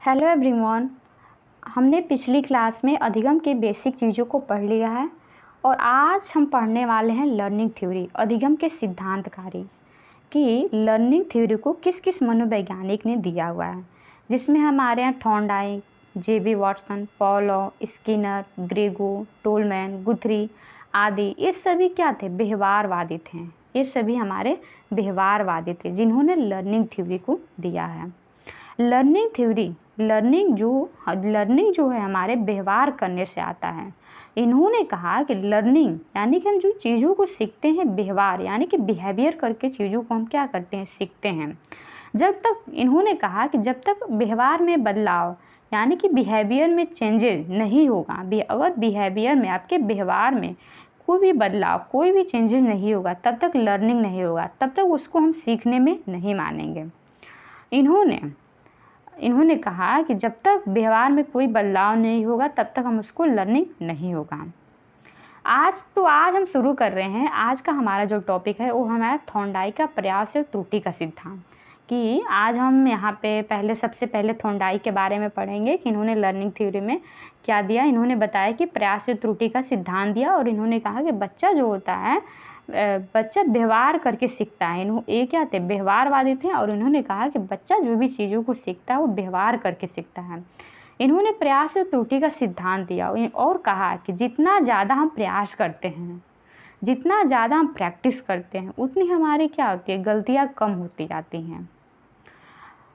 Hello everyone. हमने पिछली class में अधिगम के बेसिक चीज़ों को पढ़ लिया है और आज हम पढ़ने वाले हैं लर्निंग थ्योरी, अधिगम के सिद्धांतकारी कि लर्निंग थ्योरी को किस किस मनोवैज्ञानिक ने दिया हुआ है, जिसमें हमारे यहाँ Thorndike, J B. Watson, Pavlov, Skinner, ग्रेगो, टोलमैन, गुथरी आदि ये सभी क्या थे? व्यवहारवादी थे। ये सभी हमारे व्यवहारवादी थे जिन्होंने लर्निंग थ्योरी को दिया है। लर्निंग थ्योरी लर्निंग जो है हमारे व्यवहार करने से आता है। इन्होंने कहा कि लर्निंग यानी कि हम जो चीज़ों को सीखते हैं, व्यवहार यानी कि बिहेवियर करके चीज़ों को हम क्या करते हैं? सीखते हैं। इन्होंने कहा कि जब तक व्यवहार में बदलाव यानी कि बिहेवियर में चेंजेस नहीं होगा, अगर बिहेवियर में, आपके व्यवहार में कोई भी बदलाव, कोई भी चेंजेस नहीं होगा, तब तक लर्निंग नहीं होगा, तब तक उसको हम सीखने में नहीं मानेंगे। इन्होंने कहा कि जब तक व्यवहार में कोई बदलाव नहीं होगा तब तक हम उसको लर्निंग नहीं होगा। आज हम शुरू कर रहे हैं। आज का हमारा जो टॉपिक है वो हमारा थॉर्नडाइक का प्रयास और त्रुटि का सिद्धांत। कि आज हम यहाँ पे सबसे पहले थॉर्नडाइक के बारे में पढ़ेंगे कि इन्होंने लर्निंग थ्योरी में क्या दिया। इन्होंने बताया कि प्रयास और त्रुटि का सिद्धांत दिया और इन्होंने कहा कि बच्चा जो होता है, बच्चा व्यवहार करके सीखता है। ये क्या थे? व्यवहारवादी थे और इन्होंने कहा कि बच्चा जो भी चीज़ों को सीखता है वो व्यवहार करके सीखता है। इन्होंने प्रयास और त्रुटि का सिद्धांत दिया और कहा कि जितना ज़्यादा हम प्रयास करते हैं, जितना ज़्यादा हम प्रैक्टिस करते हैं, उतनी हमारी क्या होती है? गलतियाँ कम होती जाती हैं।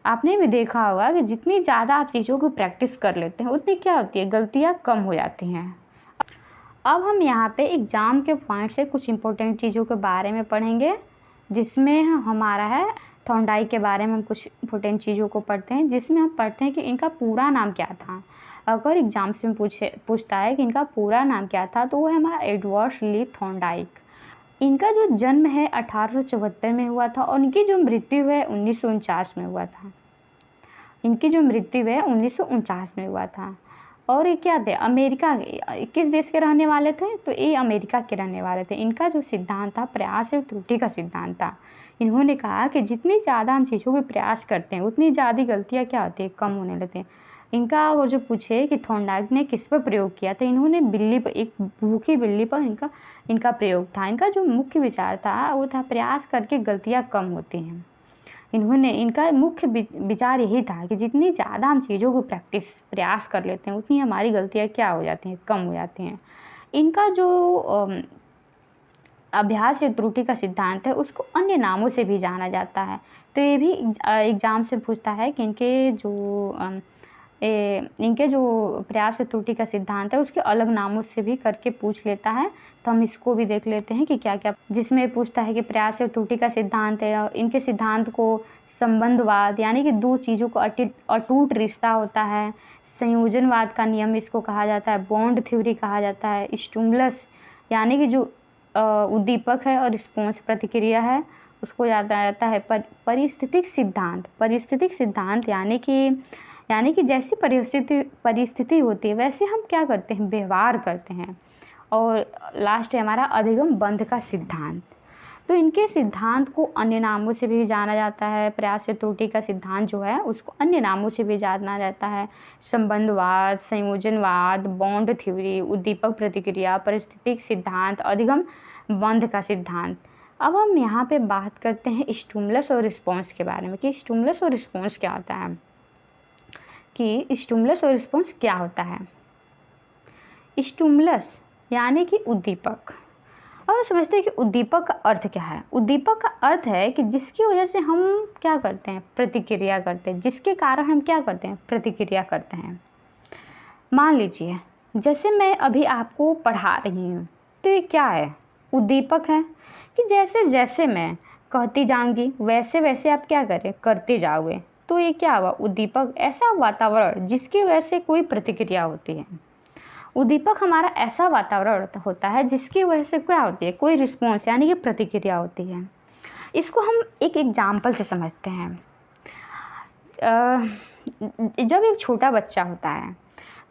आपने भी देखा होगा कि जितनी ज़्यादा आप चीज़ों को प्रैक्टिस कर लेते हैं उतनी क्या होती है? गलतियाँ कम हो जाती हैं। अब हम यहाँ पे एग्ज़ाम के पॉइंट से कुछ इम्पोर्टेंट चीज़ों के बारे में पढ़ेंगे, जिसमें हमारा है थॉर्नडाइक के बारे में हम कुछ इम्पोर्टेंट चीज़ों को पढ़ते हैं, जिसमें हम पढ़ते हैं कि इनका पूरा नाम क्या था। अगर एग्ज़ाम से पूछता है कि इनका पूरा नाम क्या था, तो वो है हमारा एडवर्ड ली थॉर्नडाइक। इनका जो जन्म है 1874 में हुआ था और इनकी जो मृत्यु है 1949 में हुआ था। इनकी जो मृत्यु है 1949 में हुआ था। और ये क्या थे? अमेरिका, किस देश के रहने वाले थे? तो ये अमेरिका के रहने वाले थे। इनका जो सिद्धांत था प्रयास और त्रुटि का सिद्धांत था। इन्होंने कहा कि जितनी ज़्यादा हम चीज़ों को प्रयास करते हैं उतनी ज़्यादा गलतियाँ क्या होती है? कम होने लगती हैं। इनका वो जो पूछे कि थॉर्नडाइक ने किस पर प्रयोग किया था, इन्होंने बिल्ली पर, एक भूखी बिल्ली पर इनका प्रयोग था। इनका जो मुख्य विचार था वो था प्रयास करके गलतियाँ कम होती हैं। इनका मुख्य विचार यही था कि जितनी ज़्यादा हम चीज़ों को प्रयास कर लेते हैं उतनी हमारी गलतियाँ क्या हो जाती हैं? कम हो जाती हैं। इनका जो अभ्यास या त्रुटि का सिद्धांत है उसको अन्य नामों से भी जाना जाता है। तो ये भी एग्ज़ाम से पूछता है कि इनके जो प्रयास और त्रुटि का सिद्धांत है उसके अलग नामों से भी करके पूछ लेता है। तो हम इसको भी देख लेते हैं कि क्या क्या, जिसमें पूछता है कि प्रयास और त्रुटि का सिद्धांत है और इनके सिद्धांत को संबंधवाद यानी कि दो चीज़ों को अटूट रिश्ता होता है, संयोजनवाद का नियम इसको कहा जाता है, बॉन्ड थ्योरी कहा जाता है, स्टिमुलस यानी कि जो उद्दीपक है और रिस्पॉन्स प्रतिक्रिया है उसको जाना जाता है परिस्थितिक सिद्धांत यानी कि जैसी परिस्थिति होती है वैसे हम क्या करते हैं? व्यवहार करते हैं। और लास्ट है हमारा अधिगम बंध का सिद्धांत। तो इनके सिद्धांत को अन्य नामों से भी जाना जाता है। प्रयास और त्रुटि का सिद्धांत जो है उसको अन्य नामों से भी जाना जाता है। संबंधवाद, संयोजनवाद, बॉन्ड थ्योरी, उद्दीपक प्रतिक्रिया, परिस्थितिक सिद्धांत, अधिगम बंध का सिद्धांत। अब हम यहाँ पे बात करते हैं स्टिमुलस और रिस्पॉन्स के बारे में कि स्टिमुलस और रिस्पॉन्स क्या होता है। क्या होता है? स्टिमुलस यानी कि उद्दीपक। और समझते हैं कि उद्दीपक का अर्थ क्या है। उद्दीपक का अर्थ है कि जिसकी वजह से हम क्या करते हैं? प्रतिक्रिया करते हैं। जिसके कारण हम क्या करते हैं? प्रतिक्रिया करते हैं। मान लीजिए जैसे मैं अभी आपको पढ़ा रही हूँ, तो ये क्या है? उद्दीपक है कि जैसे जैसे मैं कहती जाऊँगी वैसे वैसे आप क्या करें? करते जाओगे। तो ये क्या हुआ? उद्दीपक। ऐसा वातावरण जिसकी वजह से कोई प्रतिक्रिया होती है। उद्दीपक हमारा ऐसा वातावरण होता है जिसकी वजह से क्या होती है? कोई रिस्पॉन्स यानी कि प्रतिक्रिया होती है। इसको हम एक एग्जाम्पल से समझते हैं। जब एक छोटा बच्चा होता है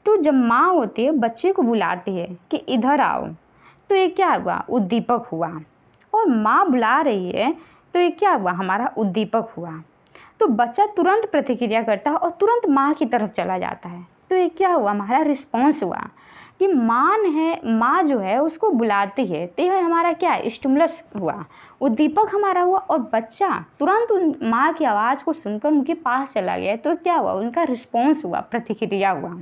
तो जब माँ होती है बच्चे को बुलाती है कि इधर आओ, तो ये क्या हुआ? उद्दीपक हुआ। और माँ बुला रही है तो ये क्या हुआ? हमारा उद्दीपक हुआ। तो बच्चा तुरंत प्रतिक्रिया करता है और तुरंत माँ की तरफ चला जाता है। तो ये क्या हुआ, हमारा रिस्पॉन्स हुआ कि माँ जो है उसको बुलाती है, तो यह हमारा क्या है, स्टिमुलस हुआ, उद्दीपक हमारा हुआ, और बच्चा तुरंत उन माँ की आवाज़ को सुनकर उनके पास चला गया। तो क्या हुआ, उनका रिस्पॉन्स हुआ, प्रतिक्रिया हुआ।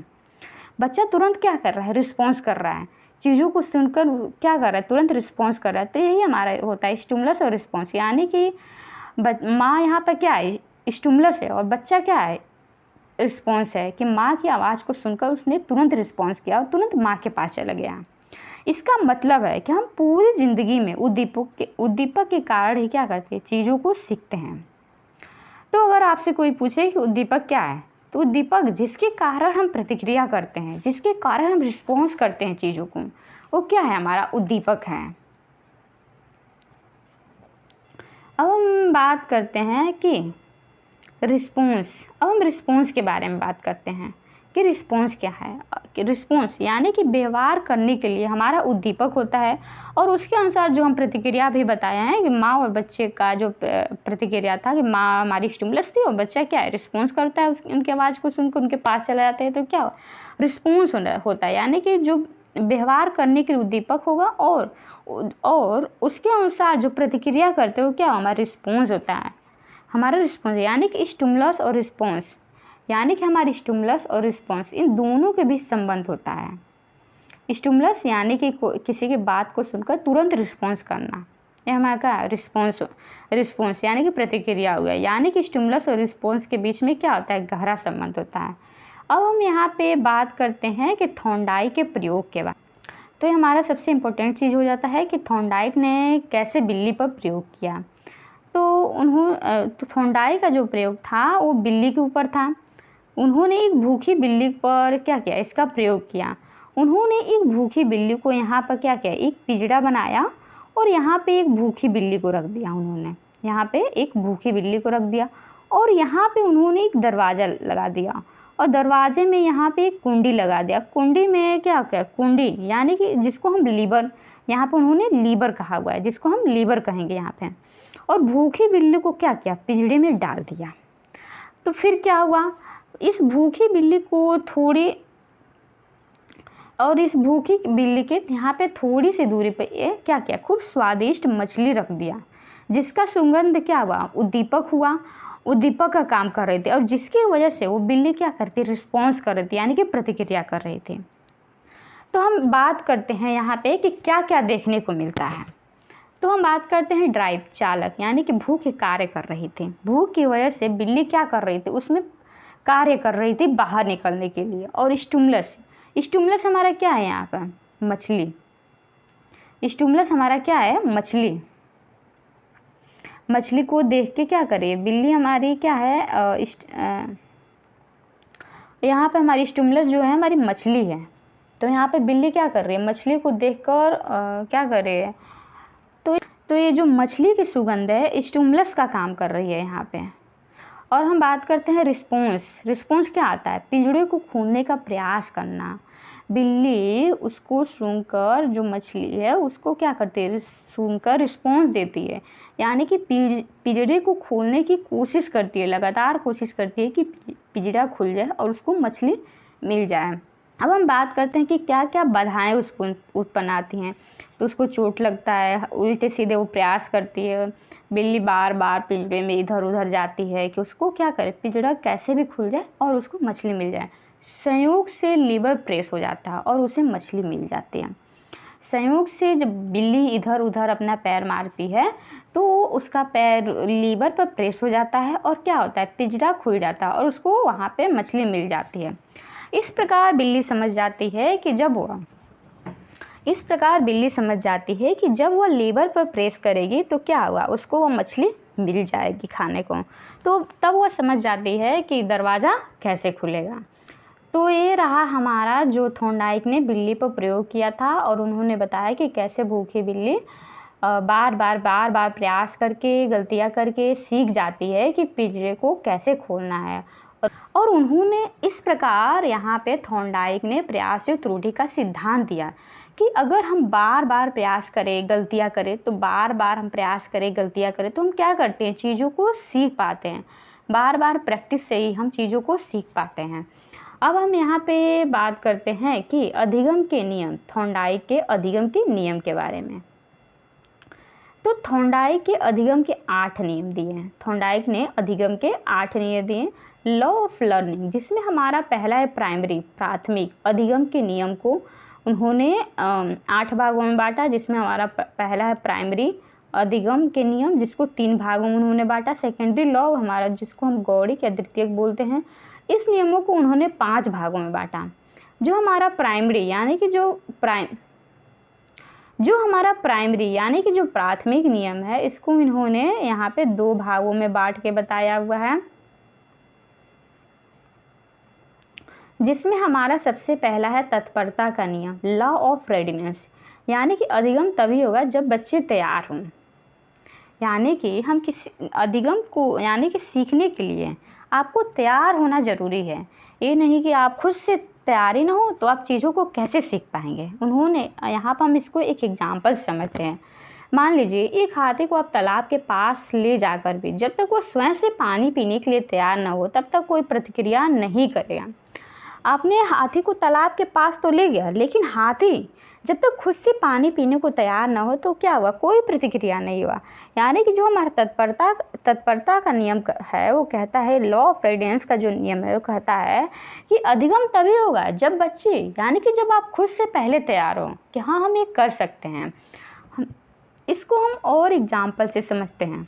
बच्चा तुरंत क्या कर रहा है, रिस्पॉन्स कर रहा है, चीज़ों को सुनकर क्या कर रहा है, तुरंत रिस्पॉन्स कर रहा है। तो यही हमारा होता है स्टिमुलस और रिस्पॉन्स, यानी कि माँ यहाँ पर क्या है, स्टिमुलस है, और बच्चा क्या है, रिस्पॉन्स है, कि माँ की आवाज़ को सुनकर उसने तुरंत रिस्पॉन्स किया और तुरंत माँ के पास चला गया। इसका मतलब है कि हम पूरी ज़िंदगी में उद्दीपक के कारण ही क्या करते हैं, चीज़ों को सीखते हैं। तो अगर आपसे कोई पूछे कि उद्दीपक क्या है, तो उद्दीपक जिसके कारण हम प्रतिक्रिया करते हैं, जिसके कारण हम रिस्पॉन्स करते हैं चीज़ों को, वो क्या है, हमारा उद्दीपक है। अब हम बात करते हैं कि रिस्पॉन्स, अब हम रिस्पॉन्स के बारे में बात करते हैं कि रिस्पॉन्स क्या है। कि रिस्पॉन्स यानी कि व्यवहार करने के लिए हमारा उद्दीपक होता है, और उसके अनुसार जो हम प्रतिक्रिया भी बताया है कि माँ और बच्चे का जो प्रतिक्रिया था कि माँ हमारी स्टिमुलस थी और बच्चा क्या है, रिस्पॉन्स करता है, उनकी आवाज़ को सुनकर उनके पास चला जाता है। तो क्या रिस्पॉन्स होता है, यानी कि जो व्यवहार करने के उद्दीपक होगा और उसके अनुसार जो प्रतिक्रिया करते हो क्या हमारा रिस्पॉन्स होता है। हमारा रिस्पॉन्स यानी कि स्टिमुलस और रिस्पॉन्स, यानी कि हमारी स्टिमुलस और रिस्पॉन्स इन दोनों के बीच संबंध होता है। स्टिमुलस यानी कि किसी की बात को सुनकर तुरंत रिस्पॉन्स करना, ये हमारा क्या है, रिस्पॉन्स यानी कि प्रतिक्रिया हुआ, यानी कि स्टिमुलस और रिस्पॉन्स के बीच में क्या होता है, गहरा संबंध होता है। अब हम यहाँ पे बात करते हैं कि थॉर्नडाइक के प्रयोग के बाद। तो ये हमारा सबसे इम्पोर्टेंट चीज़ हो जाता है कि थॉर्नडाइक ने कैसे बिल्ली पर प्रयोग किया। तो थॉर्नडाइक का जो प्रयोग था वो बिल्ली के ऊपर था। उन्होंने एक भूखी बिल्ली पर क्या किया, इसका प्रयोग किया। उन्होंने एक भूखी बिल्ली को यहाँ पर क्या किया, एक पिंजरा बनाया और यहाँ पे एक भूखी बिल्ली को रख दिया। उन्होंने यहाँ पे एक भूखी बिल्ली को रख दिया और यहाँ पे उन्होंने एक दरवाज़ा लगा दिया और दरवाजे में यहाँ पे एक कुंडी लगा दिया। कुंडी में क्या क्या, कुंडी यानी कि जिसको हम लीवर, यहाँ पे उन्होंने लीवर कहा हुआ है, जिसको हम लीवर कहेंगे यहाँ पे। और भूखी बिल्ली को क्या किया, पिंजरे में डाल दिया। तो फिर क्या हुआ, इस भूखी बिल्ली के यहाँ पे थोड़ी सी दूरी पे ये क्या किया, खूब स्वादिष्ट मछली रख दिया, जिसका सुगंध क्या हुआ, उद्दीपक का काम कर रहे थे, और जिसकी वजह से वो बिल्ली क्या करती, रिस्पॉन्स कर रही थी, यानी कि प्रतिक्रिया कर रही थी। तो हम बात करते हैं यहाँ पे कि क्या क्या देखने को मिलता है। तो हम बात करते हैं ड्राइव, चालक, यानी कि भूख कार्य कर रही थी। भूख की वजह से बिल्ली क्या कर रही थी, उसमें कार्य कर रही थी बाहर निकलने के लिए। और स्टिमुलस हमारा क्या है, यहाँ पर मछली। स्टिमुलस हमारा क्या है, मछली को देख के क्या करे बिल्ली, हमारी क्या है, यहाँ पे हमारी स्टिमुलस जो है हमारी मछली है। तो यहाँ पे बिल्ली क्या कर रही है, मछली को देखकर क्या कर रही है, तो ये जो मछली की सुगंध है स्टिमुलस का काम कर रही है यहाँ पे। और हम बात करते हैं रिस्पॉन्स क्या आता है, पिंजरे को खोलने का प्रयास करना। बिल्ली उसको सूंघकर, जो मछली है उसको क्या करती है, सूंघकर रिस्पॉन्स देती है, यानी कि पिंजरे को खोलने की कोशिश करती है, लगातार कोशिश करती है कि पिंजरा खुल जाए और उसको मछली मिल जाए। अब हम बात करते हैं कि क्या क्या बाधाएं उसको उत्पन्न आती हैं। तो उसको चोट लगता है, उल्टे सीधे वो प्रयास करती है, बिल्ली बार बार पिंजरे में इधर उधर जाती है कि उसको क्या करे, पिंजरा कैसे भी खुल जाए और उसको मछली मिल जाए। संयोग से लीवर प्रेस हो जाता है और उसे मछली मिल जाती है। संयोग से जब बिल्ली इधर उधर अपना पैर मारती है तो उसका पैर लीवर पर प्रेस हो जाता है और क्या होता है, पिंजरा खुल जाता है और उसको वहाँ पे मछली मिल जाती है। इस प्रकार बिल्ली समझ जाती है कि जब वह लीवर पर प्रेस करेगी तो क्या होगा, उसको वो मछली मिल जाएगी खाने को। तो तब वह समझ जाती है कि दरवाज़ा कैसे खुलेगा। तो ये रहा हमारा जो थॉर्नडाइक ने बिल्ली पर प्रयोग किया था, और उन्होंने बताया कि कैसे भूखी बिल्ली बार बार प्रयास करके, गलतियाँ करके सीख जाती है कि पिंजरे को कैसे खोलना है। और उन्होंने इस प्रकार यहाँ पे थॉर्नडाइक ने प्रयास और त्रुटि का सिद्धांत दिया कि अगर हम बार बार प्रयास करें, गलतियाँ करें, तो बार बार हम प्रयास करें, गलतियाँ करें, तो हम क्या करते हैं, चीज़ों को सीख पाते हैं। बार बार प्रैक्टिस से ही हम चीज़ों को सीख पाते हैं। अब हम यहाँ पे बात करते हैं कि अधिगम के नियम, थॉर्नडाइक के अधिगम के नियम के बारे में। तो थॉर्नडाइक के अधिगम के 8 नियम दिए हैं। थॉर्नडाइक ने अधिगम के 8 नियम दिए। लॉ ऑफ लर्निंग, जिसमें हमारा पहला है प्राथमिक अधिगम के नियम को उन्होंने 8 भागों में बांटा, जिसमें हमारा पहला है प्राइमरी अधिगम के नियम, जिसको 3 भागों में उन्होंने बांटा। सेकेंडरी लॉ हमारा, जिसको हम गौड़िक या द्वितीयक बोलते हैं, इस नियमों को उन्होंने 5 भागों में बांटा। जो हमारा प्राइमरी यानी कि जो प्राथमिक नियम है, इसको इन्होंने यहाँ पे 2 भागों में बांट के बताया हुआ है, जिसमें हमारा सबसे पहला है तत्परता का नियम, लॉ ऑफ रेडीनेस, यानी कि अधिगम तभी होगा जब बच्चे तैयार हों। यानी कि हम किसी अधिगम को यानी कि सीखने के लिए आपको तैयार होना ज़रूरी है। ये नहीं कि आप खुद से तैयारी ना हो तो आप चीज़ों को कैसे सीख पाएंगे। उन्होंने यहाँ पर हम इसको एक एग्जाम्पल समझते हैं। मान लीजिए एक हाथी को आप तालाब के पास ले जाकर भी जब तक वो स्वयं से पानी पीने के लिए तैयार ना हो तब तक कोई प्रतिक्रिया नहीं करेगा। आपने हाथी को तालाब के पास तो ले गया, लेकिन हाथी जब तक खुद से पानी पीने को तैयार ना हो तो क्या हुआ, कोई प्रतिक्रिया नहीं हुआ। यानी कि जो हमारा तत्परता का नियम है वो कहता है, लॉ ऑफ रेडियंस का जो नियम है वो कहता है कि अधिगम तभी होगा जब बच्चे यानी कि जब आप खुद से पहले तैयार हो कि हाँ हम ये कर सकते हैं। इसको हम और एग्जाम्पल से समझते हैं।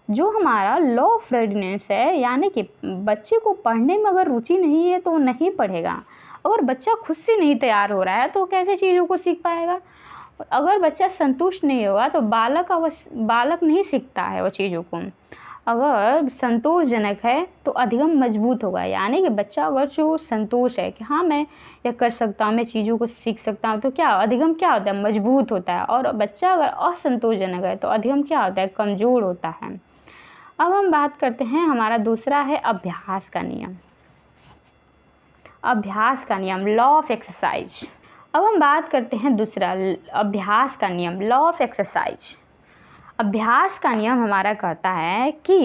जो हमारा लॉ ऑफ रेडीनेस है, यानी कि बच्चे को पढ़ने में अगर रुचि नहीं है तो वो नहीं पढ़ेगा। अगर बच्चा खुद से नहीं तैयार हो रहा है तो कैसे चीज़ों को सीख पाएगा। अगर बच्चा संतुष्ट नहीं होगा तो बालक नहीं सीखता है वो चीज़ों को। अगर संतोषजनक है तो अधिगम मजबूत होगा। यानी कि बच्चा अगर जो संतोष है कि हाँ मैं ये कर सकता हूँ, मैं चीज़ों को सीख सकता हूँ, तो क्या अधिगम क्या होता है, मजबूत होता है। और बच्चा अगर असंतोषजनक है तो अधिगम क्या होता है, कमज़ोर होता है। अब हम बात करते हैं, हमारा दूसरा है अभ्यास का नियम। अभ्यास का नियम, लॉ ऑफ एक्सरसाइज। अब हम बात करते हैं दूसरा अभ्यास का नियम, लॉ ऑफ एक्सरसाइज। अभ्यास का नियम हमारा कहता है कि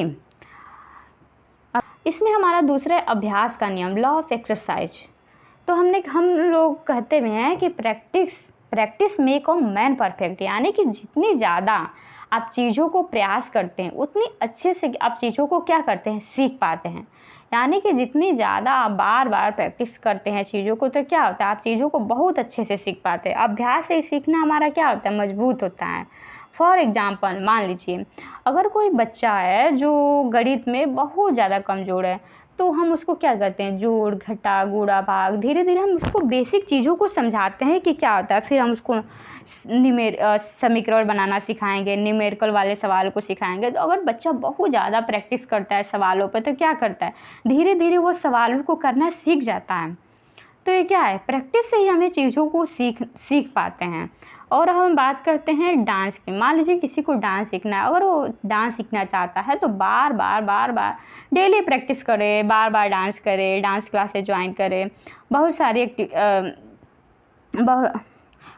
इसमें हमारा दूसरा अभ्यास का नियम, लॉ ऑफ एक्सरसाइज। तो हम लोग कहते हुए हैं कि practice make a man perfect. यानी कि जितनी ज़्यादा आप चीज़ों को प्रयास करते हैं उतनी अच्छे से आप चीज़ों को क्या करते हैं, सीख पाते हैं। यानी कि जितनी ज़्यादा आप बार बार प्रैक्टिस करते हैं चीज़ों को तो क्या होता है, आप चीज़ों को बहुत अच्छे से सीख पाते हैं। अभ्यास से सीखना हमारा क्या होता है, मजबूत होता है। फॉर एग्जाम्पल मान लीजिए अगर कोई बच्चा है जो गणित में बहुत ज़्यादा कमज़ोर है तो हम उसको क्या करते हैं, जोड़ घटा गुणा भाग, धीरे धीरे हम उसको बेसिक चीज़ों को समझाते हैं कि क्या होता है। फिर हम उसको समीकरण बनाना सिखाएंगे, न्यूमेरिकल वाले सवाल को सिखाएंगे। तो अगर बच्चा बहुत ज़्यादा प्रैक्टिस करता है सवालों पर तो क्या करता है, धीरे धीरे वो सवालों को करना सीख जाता है। तो ये क्या है, प्रैक्टिस से ही हमें चीज़ों को सीख पाते हैं। और हम बात करते हैं डांस की। मान लीजिए किसी को डांस सीखना है, अगर वो डांस सीखना चाहता है तो बार बार डेली प्रैक्टिस करे, बार बार डांस करे, डांस क्लासेस ज्वाइन करे,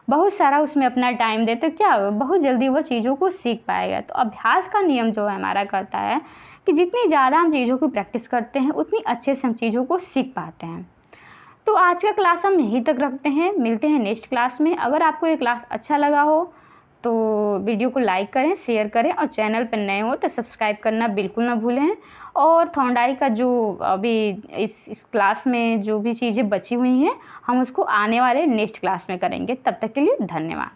बहुत सारा उसमें अपना टाइम दे, तो क्या हो, बहुत जल्दी वो चीज़ों को सीख पाएगा। तो अभ्यास का नियम जो है हमारा कहता है कि जितनी ज़्यादा हम चीज़ों की प्रैक्टिस करते हैं उतनी अच्छे से हम चीज़ों को सीख पाते हैं। तो आज का क्लास हम यहीं तक रखते हैं, मिलते हैं नेक्स्ट क्लास में। अगर आपको ये क्लास अच्छा लगा हो तो वीडियो को लाइक करें, शेयर करें, और चैनल पर नए हो तो सब्सक्राइब करना बिल्कुल ना भूलें। और थॉर्नडाइक का जो अभी इस क्लास में जो भी चीज़ें बची हुई हैं हम उसको आने वाले नेक्स्ट क्लास में करेंगे। तब तक के लिए धन्यवाद।